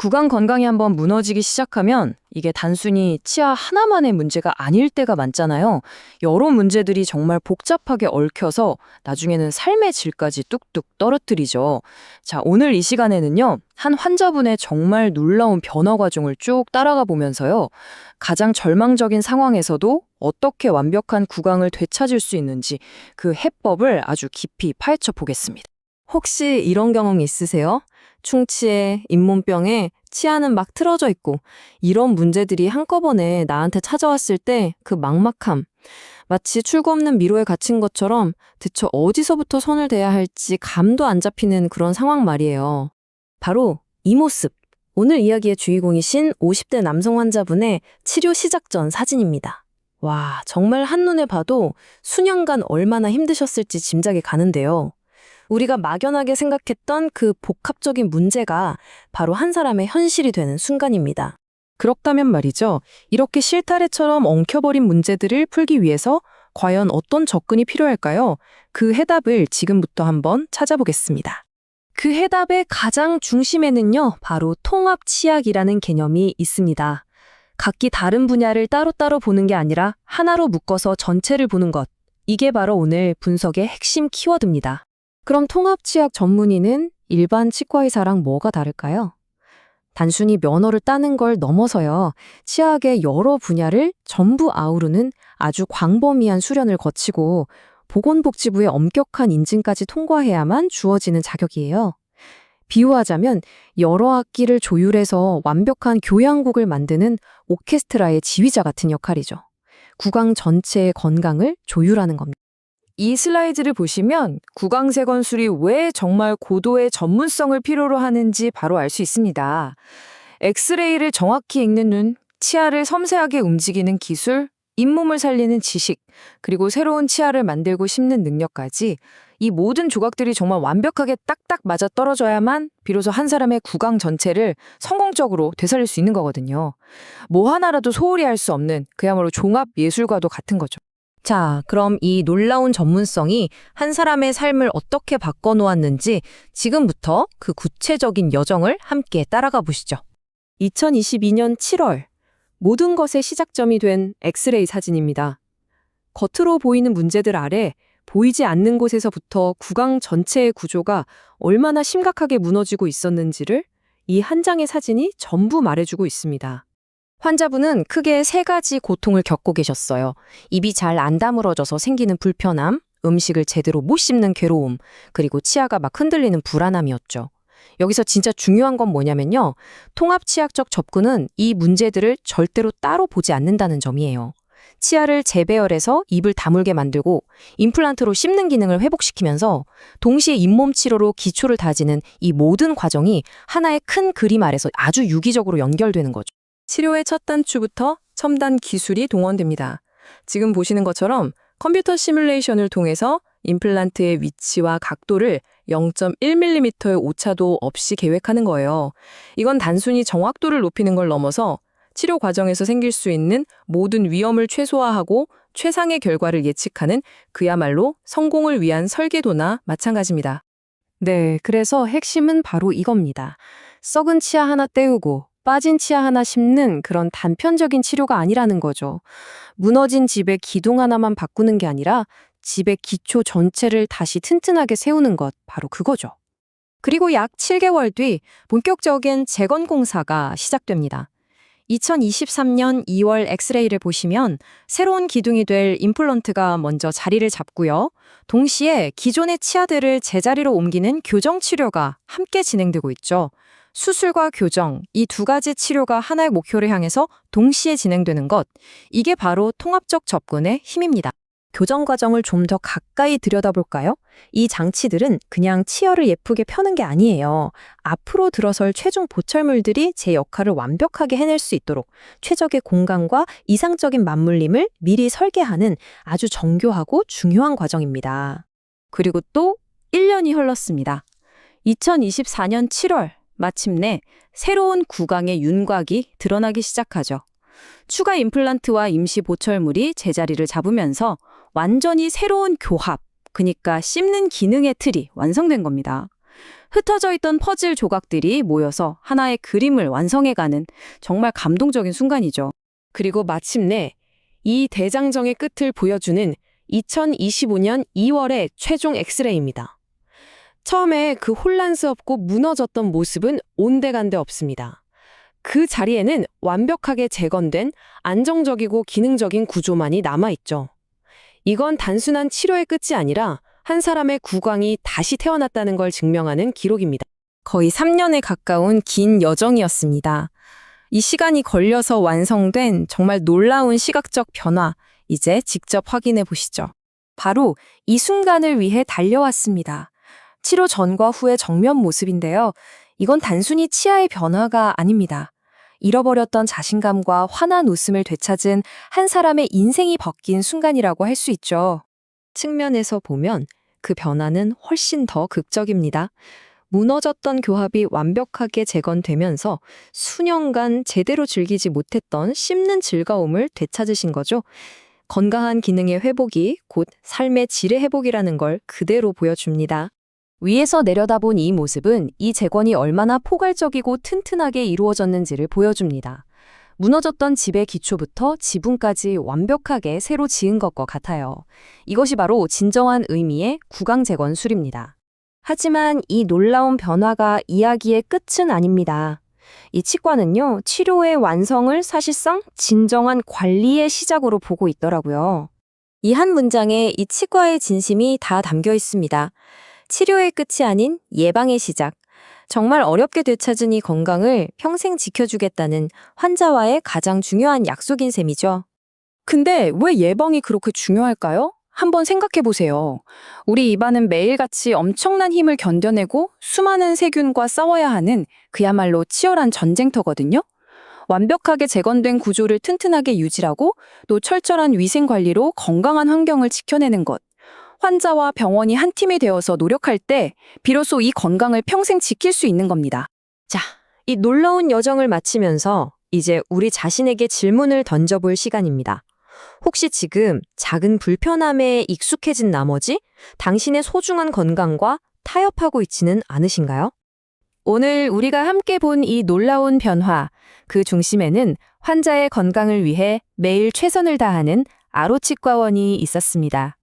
구강 건강이 한번 무너지기 시작하면 이게 단순히 치아 하나만의 문제가 아닐 때가 많잖아요. 여러 문제들이 정말 복잡하게 얽혀서 나중에는 삶의 질까지 뚝뚝 떨어뜨리죠. 자, 오늘 이 시간에는요, 한 환자분의 정말 놀라운 변화 과정을 쭉 따라가 보면서요, 가장 절망적인 상황에서도 어떻게 완벽한 구강을 되찾을 수 있는지 그 해법을 아주 깊이 파헤쳐 보겠습니다. 혹시 이런 경험 있으세요? 충치에, 잇몸병에, 치아는 막 틀어져 있고 이런 문제들이 한꺼번에 나한테 찾아왔을 때 그 막막함, 마치 출구 없는 미로에 갇힌 것처럼 대체 어디서부터 손을 대야 할지 감도 안 잡히는 그런 상황 말이에요. 바로 이 모습, 오늘 이야기의 주인공이신 50대 남성 환자분의 치료 시작 전 사진입니다. 와, 정말 한눈에 봐도 수년간 얼마나 힘드셨을지 짐작이 가는데요. 우리가 막연하게 생각했던 그 복합적인 문제가 바로 한 사람의 현실이 되는 순간입니다. 그렇다면 말이죠. 이렇게 실타래처럼 엉켜버린 문제들을 풀기 위해서 과연 어떤 접근이 필요할까요? 그 해답을 지금부터 한번 찾아보겠습니다. 그 해답의 가장 중심에는요, 바로 통합치약이라는 개념이 있습니다. 각기 다른 분야를 따로따로 보는 게 아니라 하나로 묶어서 전체를 보는 것. 이게 바로 오늘 분석의 핵심 키워드입니다. 그럼 통합치약 전문의는 일반 치과의사랑 뭐가 다를까요? 단순히 면허를 따는 걸 넘어서요, 치약의 여러 분야를 전부 아우르는 아주 광범위한 수련을 거치고 보건복지부의 엄격한 인증까지 통과해야만 주어지는 자격이에요. 비유하자면 여러 악기를 조율해서 완벽한 교향곡을 만드는 오케스트라의 지휘자 같은 역할이죠. 구강 전체의 건강을 조율하는 겁니다. 이 슬라이드를 보시면 구강세 건술이 왜 정말 고도의 전문성을 필요로 하는지 바로 알 수 있습니다. 엑스레이를 정확히 읽는 눈, 치아를 섬세하게 움직이는 기술, 잇몸을 살리는 지식, 그리고 새로운 치아를 만들고 심는 능력까지 이 모든 조각들이 정말 완벽하게 딱딱 맞아 떨어져야만 비로소 한 사람의 구강 전체를 성공적으로 되살릴 수 있는 거거든요. 뭐 하나라도 소홀히 할 수 없는 그야말로 종합 예술과도 같은 거죠. 자, 그럼 이 놀라운 전문성이 한 사람의 삶을 어떻게 바꿔놓았는지 지금부터 그 구체적인 여정을 함께 따라가 보시죠. 2022년 7월, 모든 것의 시작점이 된 엑스레이 사진입니다. 겉으로 보이는 문제들 아래 보이지 않는 곳에서부터 구강 전체의 구조가 얼마나 심각하게 무너지고 있었는지를 이 한 장의 사진이 전부 말해주고 있습니다. 환자분은 크게 3가지 고통을 겪고 계셨어요. 입이 잘 안 다물어져서 생기는 불편함, 음식을 제대로 못 씹는 괴로움, 그리고 치아가 막 흔들리는 불안함이었죠. 여기서 진짜 중요한 건 뭐냐면요, 통합치약적 접근은 이 문제들을 절대로 따로 보지 않는다는 점이에요. 치아를 재배열해서 입을 다물게 만들고 임플란트로 씹는 기능을 회복시키면서 동시에 잇몸 치료로 기초를 다지는 이 모든 과정이 하나의 큰 그림 아래서 아주 유기적으로 연결되는 거죠. 치료의 첫 단추부터 첨단 기술이 동원됩니다. 지금 보시는 것처럼 컴퓨터 시뮬레이션을 통해서 임플란트의 위치와 각도를 0.1mm의 오차도 없이 계획하는 거예요. 이건 단순히 정확도를 높이는 걸 넘어서 치료 과정에서 생길 수 있는 모든 위험을 최소화하고 최상의 결과를 예측하는 그야말로 성공을 위한 설계도나 마찬가지입니다. 네, 그래서 핵심은 바로 이겁니다. 썩은 치아 하나 떼우고 빠진 치아 하나 심는 그런 단편적인 치료가 아니라는 거죠. 무너진 집의 기둥 하나만 바꾸는 게 아니라 집의 기초 전체를 다시 튼튼하게 세우는 것, 바로 그거죠. 그리고 약 7개월 뒤 본격적인 재건 공사가 시작됩니다. 2023년 2월 엑스레이를 보시면 새로운 기둥이 될 임플란트가 먼저 자리를 잡고요. 동시에 기존의 치아들을 제자리로 옮기는 교정 치료가 함께 진행되고 있죠. 수술과 교정, 이 2가지 치료가 하나의 목표를 향해서 동시에 진행되는 것, 이게 바로 통합적 접근의 힘입니다. 교정 과정을 좀 더 가까이 들여다볼까요? 이 장치들은 그냥 치열을 예쁘게 펴는 게 아니에요. 앞으로 들어설 최종 보철물들이 제 역할을 완벽하게 해낼 수 있도록 최적의 공간과 이상적인 맞물림을 미리 설계하는 아주 정교하고 중요한 과정입니다. 그리고 또 1년이 흘렀습니다. 2024년 7월, 마침내 새로운 구강의 윤곽이 드러나기 시작하죠. 추가 임플란트와 임시 보철물이 제자리를 잡으면서 완전히 새로운 교합, 그러니까 씹는 기능의 틀이 완성된 겁니다. 흩어져 있던 퍼즐 조각들이 모여서 하나의 그림을 완성해가는 정말 감동적인 순간이죠. 그리고 마침내 이 대장정의 끝을 보여주는 2025년 2월의 최종 엑스레이입니다. 처음에 그 혼란스럽고 무너졌던 모습은 온데간데 없습니다. 그 자리에는 완벽하게 재건된 안정적이고 기능적인 구조만이 남아있죠. 이건 단순한 치료의 끝이 아니라 한 사람의 구강이 다시 태어났다는 걸 증명하는 기록입니다. 거의 3년에 가까운 긴 여정이었습니다. 이 시간이 걸려서 완성된 정말 놀라운 시각적 변화, 이제 직접 확인해 보시죠. 바로 이 순간을 위해 달려왔습니다. 치료 전과 후의 정면 모습인데요. 이건 단순히 치아의 변화가 아닙니다. 잃어버렸던 자신감과 환한 웃음을 되찾은 한 사람의 인생이 바뀐 순간이라고 할 수 있죠. 측면에서 보면 그 변화는 훨씬 더 극적입니다. 무너졌던 교합이 완벽하게 재건되면서 수년간 제대로 즐기지 못했던 씹는 즐거움을 되찾으신 거죠. 건강한 기능의 회복이 곧 삶의 질의 회복이라는 걸 그대로 보여줍니다. 위에서 내려다본 이 모습은 이 재건이 얼마나 포괄적이고 튼튼하게 이루어졌는지를 보여줍니다. 무너졌던 집의 기초부터 지붕까지 완벽하게 새로 지은 것과 같아요. 이것이 바로 진정한 의미의 구강 재건술입니다. 하지만 이 놀라운 변화가 이야기의 끝은 아닙니다. 이 치과는요, 치료의 완성을 사실상 진정한 관리의 시작으로 보고 있더라고요. 이 한 문장에 이 치과의 진심이 다 담겨 있습니다. 치료의 끝이 아닌 예방의 시작. 정말 어렵게 되찾은 이 건강을 평생 지켜주겠다는 환자와의 가장 중요한 약속인 셈이죠. 근데 왜 예방이 그렇게 중요할까요? 한번 생각해 보세요. 우리 입안은 매일같이 엄청난 힘을 견뎌내고 수많은 세균과 싸워야 하는 그야말로 치열한 전쟁터거든요. 완벽하게 재건된 구조를 튼튼하게 유지하고 또 철저한 위생 관리로 건강한 환경을 지켜내는 것. 환자와 병원이 한 팀이 되어서 노력할 때 비로소 이 건강을 평생 지킬 수 있는 겁니다. 자, 이 놀라운 여정을 마치면서 이제 우리 자신에게 질문을 던져볼 시간입니다. 혹시 지금 작은 불편함에 익숙해진 나머지 당신의 소중한 건강과 타협하고 있지는 않으신가요? 오늘 우리가 함께 본 이 놀라운 변화, 그 중심에는 환자의 건강을 위해 매일 최선을 다하는 아로치과원이 있었습니다.